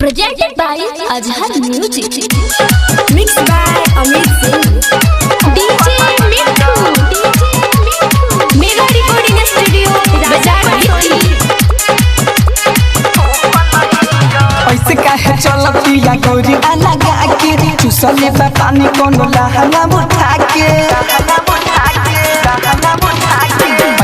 Presented by Azhar Music. Mixed by Amit Singh. DJ Mithu. Mega Recording Studio. बाजार भित्री. ऐसे काहे चलतिया गोरी अलग आके चुसले बा पानी कोनो लहंगा उठा के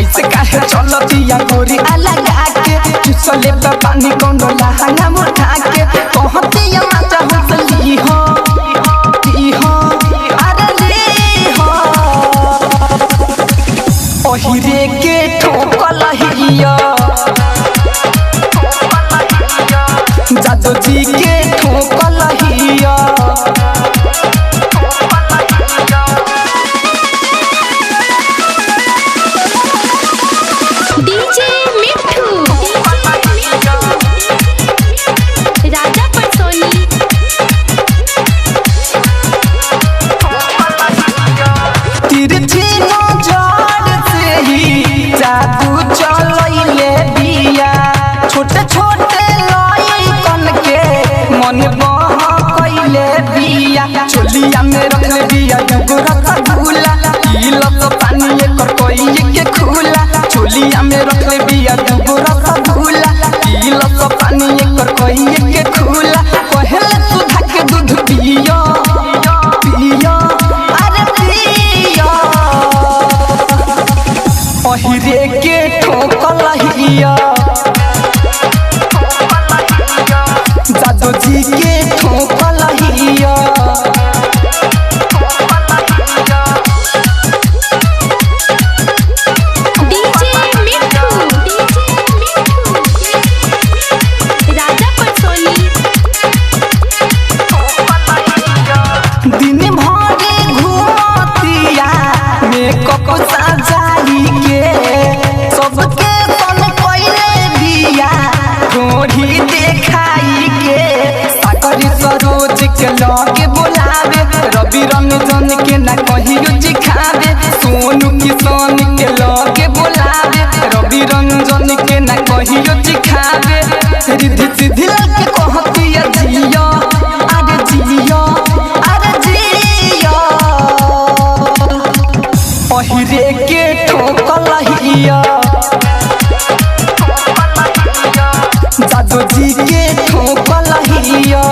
ऐसे काहे चलतिया गोरी अलग आके चुसले बा पानी कोनो लहंगा उठा के कहते ये मजा हंसली हो अरे ली हो ओहिरे के ठोकल हिया जादू जी के ठोकल हिया DJ Mithu. राजा परसोनी. तिरछी नजर से ही जादू चलैले बिया छोटे छोटे लइकन के मन बहकैले बिया चोलिया में रखले बिया दुगो रसगुल्ला पीलक पानी एकर कोई के खुला चोलिया में रखले बिया दुगो रसगुल्ला पीलक पानी एकर कोई के खुला कहले सुधा के दूध पियो अरे पियो ओहिरे के ठोकल हिया जादू जी के ठोकल हिया DJ Mithu. राजा परसोनी. दिन भर घूमतिया मेकअप सजाई के सबके तन कइले बिया गोढ़ी देखाई के सागर सरोज के लगे बोलावे रवि रंजन के ना कहियो जिखावे सोनू किशन के लगे बोलावे रवि रंजन के ना कहियो जिखावे रिद्धि सिद्धि के कहतिया जिया अरे जिया ओहिरे के ठोकल हिया जादू जी के ठोकल हिया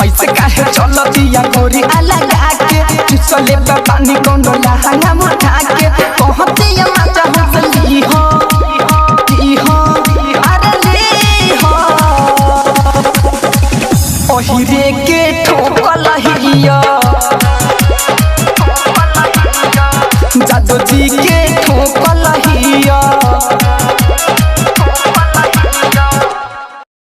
ऐसे काहे चलतिया गोरी अलग आके चुसले बा पानी कोनो लहंगा उठा के कहते ये मजा हंसली हो अरे ली हो ओहिरे के ठोकल हिया।